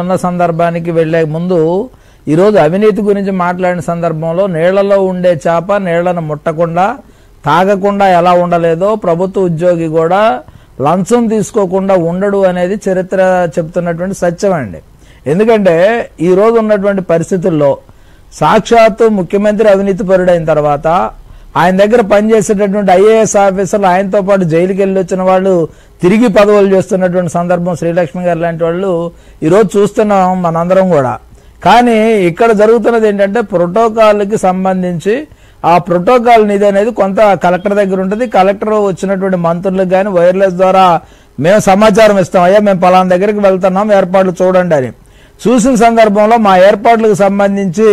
ఉన్న సందర్భానికి వెళ్లే ముందు ఈ రోజు అవినీతి గురించి మాట్లాడిన సందర్భంలో నీళ్లలో ఉండే చేప నీళ్లను ముట్టకుండా తాగకుండా ఎలా ఉండలేదో ప్రభుత్వ ఉద్యోగి కూడా లంచం తీసుకోకుండా ఉండడు అనేది చరిత్ర చెప్తున్నటువంటి సత్యం అండి. ఎందుకంటే ఈ రోజు ఉన్నటువంటి పరిస్థితుల్లో సాక్షాత్తు ముఖ్యమంత్రి అవినీతి పరుడైన తర్వాత ఆయన దగ్గర పనిచేసేటటువంటి ఐఏఎస్ ఆఫీసర్లు ఆయనతో పాటు జైలుకి వెళ్ళి వచ్చిన వాళ్ళు తిరిగి పదవులు చేస్తున్నటువంటి సందర్భం శ్రీలక్ష్మి గారు లాంటి వాళ్ళు ఈరోజు చూస్తున్నాం మనందరం కూడా. కానీ ఇక్కడ జరుగుతున్నది ఏంటంటే ప్రోటోకాల్కి సంబంధించి ఆ ప్రోటోకాల్ నిధి అనేది కొంత కలెక్టర్ దగ్గర ఉంటుంది. కలెక్టర్ వచ్చినటువంటి మంత్రులకు కానీ వైర్లెస్ ద్వారా మేము సమాచారం ఇస్తాం, అయ్యా మేము పలానా దగ్గరికి వెళ్తున్నాం ఏర్పాట్లు చూడండి అని. చూసిన సందర్భంలో మా ఏర్పాట్లకు సంబంధించి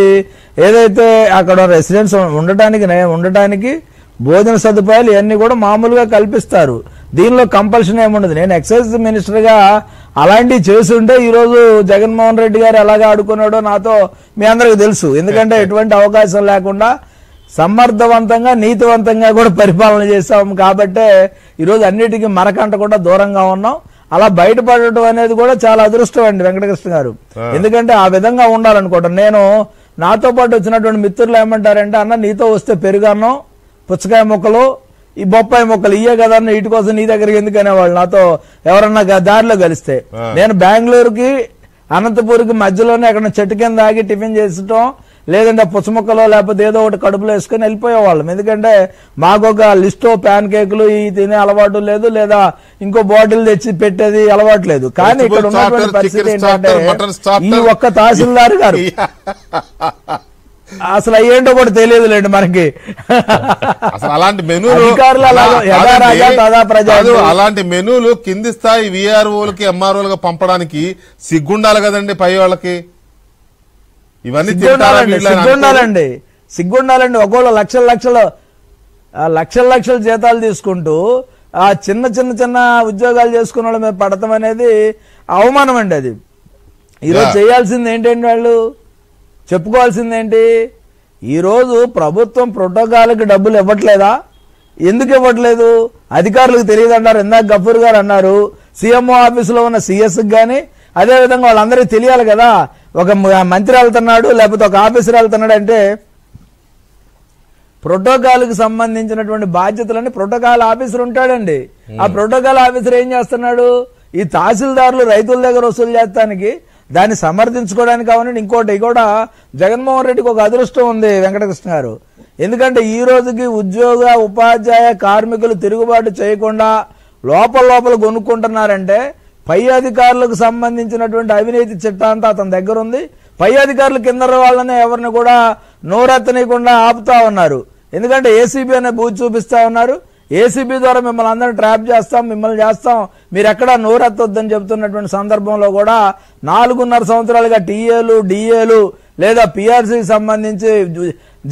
ఏదైతే అక్కడ రెసిడెంట్స్ ఉండటానికి భోజన సదుపాయాలు ఇవన్నీ కూడా మామూలుగా కల్పిస్తారు. దీనిలో కంపల్షన్ ఏముండదు. నేను ఎక్సైజ్ మినిస్టర్ గా అలాంటివి చేస్తుంటే ఈరోజు జగన్మోహన్ రెడ్డి గారు ఎలాగా ఆడుకున్నాడో నాతో మీ అందరికి తెలుసు. ఎందుకంటే ఎటువంటి అవకాశం లేకుండా సమర్థవంతంగా నీతివంతంగా కూడా పరిపాలన చేస్తాం కాబట్టే ఈరోజు అన్నిటికీ మరకంటకుండా దూరంగా ఉన్నాం. అలా బయటపడటం అనేది కూడా చాలా అదృష్టం అండి వెంకటకృష్ణ గారు. ఎందుకంటే ఆ విధంగా ఉండాలనుకోవటం. నేను నాతో పాటు వచ్చినటువంటి మిత్రులు ఏమంటారంటే, అన్న నీతో వస్తే పెరుగన్నం పుచ్చకాయ మొక్కలు ఈ బొప్పాయి మొక్కలు ఇయ్యే కదా అన్న, వీటి కోసం నీ దగ్గరికి ఎందుకు అనేవాళ్ళు నాతో ఎవరన్నా దారిలో కలిస్తే. నేను బెంగళూరుకి అనంతపూర్కి మధ్యలోనే అక్కడ చెట్టు కింద ఆగి టిఫిన్ చేసటం, లేదంటే పుచ్చముక్కలో లేకపోతే ఏదో ఒకటి కడుపులో వేసుకుని వెళ్ళిపోయేవాళ్ళం. ఎందుకంటే మాకు ఒక లిస్టో ప్యాన్ కేకులు ఈ తినే అలవాటు లేదు, లేదా ఇంకో బాటిల్ తెచ్చి పెట్టేది అలవాటు లేదు. కానీ ఇక్కడ ఉన్నటువంటి పరిస్థితి ఏంటంటే ఈ ఒక్క తహసీల్దార్ గారు అసలు అయ్యేంటో కూడా తెలియదులేండి మనకి. అసలు అలాంటి అలాంటి మెనూలు కింది స్థాయి విఆర్ఓలకి ఎంఆర్ఓలుగా పంపడానికి సిగ్గుండాలి కదండి పై వాళ్ళకి. ఇవన్నీ సిగ్గుండాలండి. ఒకవేళ లక్షల జీతాలు తీసుకుంటూ ఆ చిన్న ఉద్యోగాలు చేసుకున్న వాళ్ళ మీద పడతాం అనేది అవమానం అండి. అది ఈరోజు చేయాల్సింది ఏంటండి, వాళ్ళు చెప్పుకోవాల్సిందేంటి? ఈరోజు ప్రభుత్వం ప్రోటోకాల్కి డబ్బులు ఇవ్వట్లేదా? ఎందుకు ఇవ్వట్లేదు? అధికారులకు తెలియదు అంటారు. ఇందాక గఫూర్ గారు అన్నారు సీఎంఓ ఆఫీసులో ఉన్న సిఎస్కి కానీ అదేవిధంగా వాళ్ళందరికీ తెలియాలి కదా. ఒక మంత్రి వెళ్తున్నాడు లేకపోతే ఒక ఆఫీసర్ వెళ్తున్నాడు అంటే ప్రోటోకాల్కి సంబంధించినటువంటి బాధ్యతలని ప్రోటోకాల్ ఆఫీసర్ ఉంటాడండి. ఆ ప్రోటోకాల్ ఆఫీసర్ ఏం చేస్తున్నాడు? ఈ తహసీల్దారులు రైతుల దగ్గర వసూలు చేస్తానికి దాన్ని సమర్థించుకోవడానికి కావాలంటే ఇంకోటి కూడా జగన్మోహన్ రెడ్డికి ఒక అదృష్టం ఉంది వెంకటకృష్ణ గారు. ఎందుకంటే ఈ రోజుకి ఉద్యోగ ఉపాధ్యాయ కార్మికులు తిరుగుబాటు చేయకుండా లోపల కొనుక్కుంటున్నారంటే పై అధికారులకు సంబంధించినటువంటి అవినీతి చిట్టా అంతా అతని దగ్గర ఉంది. పై అధికారులు కింద వాళ్ళనే ఎవరిని కూడా నోరెత్తనీయకుండా ఆపుతా ఉన్నారు. ఎందుకంటే ఏసీబీ అనే బూత్ చూపిస్తా ఉన్నారు. ఏసీబీ ద్వారా మిమ్మల్ని అందరినీ ట్రాప్ చేస్తాం, మిమ్మల్ని చేస్తాం, మీరు ఎక్కడా నోరెత్తొద్దని చెప్తున్నటువంటి సందర్భంలో కూడా 4.5 సంవత్సరాలుగా టీఏలు డిఏలు లేదా పిఆర్సీకి సంబంధించి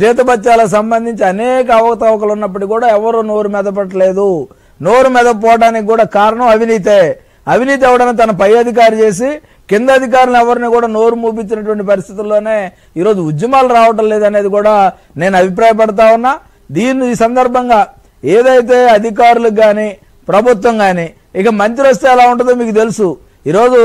జీతభత్యాలకు సంబంధించి అనేక అవకతవకలు ఉన్నప్పటికీ కూడా ఎవరు నోరు మెదపట్లేదు. నోరు మెదపోవడానికి కూడా కారణం అవినీతే. అవినీతి ఎవడన్నా తన పై అధికారి చేసి కింద అధికారులు ఎవరిని కూడా నోరు మూపించినటువంటి పరిస్థితుల్లోనే ఈరోజు ఉద్యమాలు రావటం లేదనేది కూడా నేను అభిప్రాయపడతా ఉన్నా. ఈ సందర్భంగా ఏదైతే అధికారులకు కానీ ప్రభుత్వం కానీ ఇక మంత్రి వస్తే ఎలా ఉంటుందో మీకు తెలుసు. ఈరోజు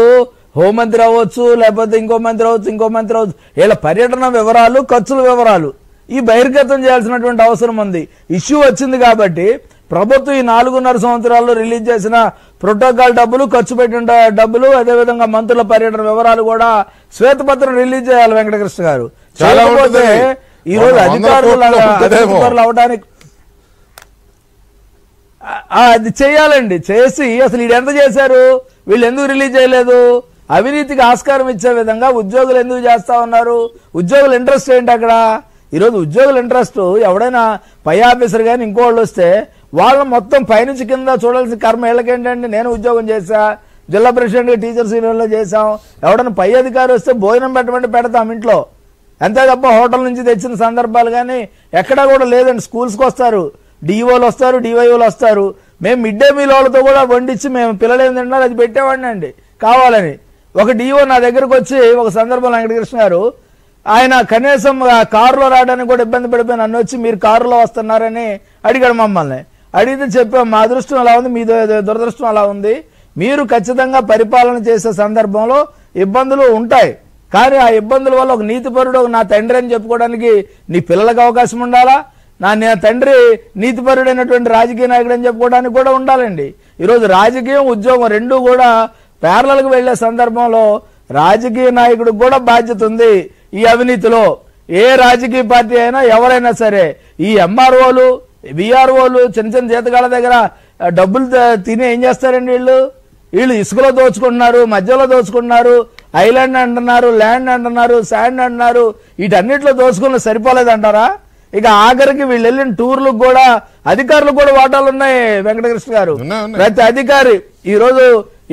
హోంమంత్రి అవ్వచ్చు, లేకపోతే ఇంకో మంత్రి అవ్వచ్చు. వీళ్ళ పర్యటన వివరాలు, ఖర్చుల వివరాలు ఈ బహిర్గతం చేయాల్సినటువంటి అవసరం ఉంది. ఇష్యూ వచ్చింది కాబట్టి ప్రభుత్వం ఈ 4.5 సంవత్సరాల్లో రిలీజ్ చేసిన ప్రోటోకాల్ డబ్బులు, ఖర్చు పెట్టిన డబ్బులు, అదేవిధంగా మంత్రుల పర్యటన వివరాలు కూడా శ్వేతపత్రం రిలీజ్ చేయాలి వెంకటకృష్ణ గారు. చేయకపోతే ఈ రోజు అధికారులు అవడానికి అది చేయాలండి. చేసి అసలు వీళ్ళు ఎంత చేశారు, వీళ్ళు ఎందుకు రిలీజ్ చేయలేదు, అవినీతికి ఆస్కారం ఇచ్చే విధంగా ఉద్యోగులు ఎందుకు చేస్తా ఉన్నారు, ఉద్యోగుల ఇంట్రెస్ట్ ఏంటి అక్కడ? ఈరోజు ఉద్యోగుల ఇంట్రెస్ట్ ఎవడైనా పై ఆఫీసర్ కానీ ఇంకోళ్ళు వస్తే వాళ్ళని మొత్తం పైనుంచి కింద చూడాల్సిన కర్మ వీళ్ళకేంటండి. నేను ఉద్యోగం చేశా, జిల్లా ప్రెసిడెంట్గా టీచర్స్ యూనియన్లో చేశాం. ఎవడన్నా పై అధికారి వస్తే భోజనం పెట్టమంటే పెడతాం ఇంట్లో, అంతే తప్ప హోటల్ నుంచి తెచ్చిన సందర్భాలు కానీ ఎక్కడా కూడా లేదండి. స్కూల్స్కి వస్తారు, డిఓలు వస్తారు, డివైఓలు వస్తారు. మేము మిడ్ డే మీల్ వాళ్ళతో కూడా వండించి మేము పిల్లలు ఏం తింటున్నారు అది పెట్టేవాడిని అండి కావాలని. ఒక డిఓ నా దగ్గరకు వచ్చి ఒక సందర్భంలో వెంకటకృష్ణ గారు ఆయన కనీసం కారులో రావడానికి కూడా ఇబ్బంది పడిపోయి నన్ను వచ్చి మీరు కారులో వస్తున్నారని అడిగాడు మమ్మల్ని. అడిగితే చెప్పాం మా అదృష్టం అలా ఉంది, మీ దురదృష్టం అలా ఉంది. మీరు ఖచ్చితంగా పరిపాలన చేసే సందర్భంలో ఇబ్బందులు ఉంటాయి. కానీ ఆ ఇబ్బందుల వల్ల ఒక నీతిపరుడు నా తండ్రి అని చెప్పుకోవడానికి నీ పిల్లలకు అవకాశం ఉండాలా? నా తండ్రి నీతిపరుడైనటువంటి రాజకీయ నాయకుడు అని చెప్పుకోవడానికి కూడా ఉండాలండి. ఈరోజు రాజకీయం ఉద్యోగం రెండూ కూడా ప్యారలల్గా వెళ్లే సందర్భంలో రాజకీయ నాయకుడికి కూడా బాధ్యత ఉంది. ఈ అవినీతిలో ఏ రాజకీయ పార్టీ అయినా ఎవరైనా సరే ఈ ఎంఆర్ఓలు విఆర్ఓలు చిన్న చిన్న జీతగాళ్ళ దగ్గర డబ్బులు తిని ఏం చేస్తారండి? వీళ్ళు ఇసుకలో దోచుకుంటున్నారు, మధ్యలో దోచుకుంటున్నారు, ఐలాండ్ అంటున్నారు, ల్యాండ్ అంటున్నారు, శాండ్ అంటున్నారు. వీటన్నిటిలో దోచుకున్న సరిపోలేదంటారా? ఇక ఆఖరికి వీళ్ళు వెళ్ళిన టూర్లకు కూడా అధికారులకు కూడా వాటాలు ఉన్నాయి వెంకటకృష్ణ గారు. ప్రతి అధికారి ఈ రోజు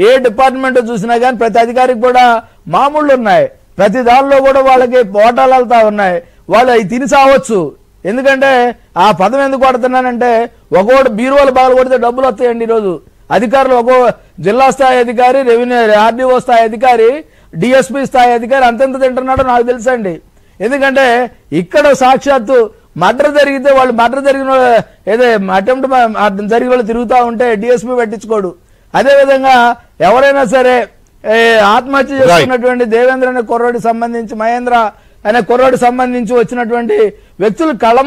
ఏ డిపార్ట్మెంట్ చూసినా కానీ ప్రతి అధికారికి కూడా మామూళ్ళు ఉన్నాయి. ప్రతి దానిలో కూడా వాళ్ళకి వాటాలు వెళ్తా ఉన్నాయి. వాళ్ళు అవి తిని సావచ్చు. ఎందుకంటే ఆ పదం ఎందుకు వాడుతున్నానంటే ఒక్కోటి బీరువాలు బాగా కొడితే డబ్బులు వస్తాయండి. ఈరోజు అధికారులు ఒక్కో జిల్లా స్థాయి అధికారి, రెవెన్యూ ఆర్డీఓ స్థాయి అధికారి, డిఎస్పీ స్థాయి అధికారి అంతెంత తింటున్నాడో నాకు తెలుసండి. ఎందుకంటే ఇక్కడ సాక్షాత్తు మర్డర్ జరిగితే వాళ్ళు మర్డర్ జరిగిన ఏదో అటెంప్ట్ జరిగిన వాళ్ళు తిరుగుతూ ఉంటే డిఎస్పీ పట్టించుకోడు. అదేవిధంగా ఎవరైనా సరే ఆత్మహత్య చేసుకున్నటువంటి దేవేంద్ర అనే కుర్రోడికి సంబంధించి, మహేంద్ర అనే కుర్రోడికి సంబంధించి వచ్చినటువంటి వ్యక్తులు కళ్ళ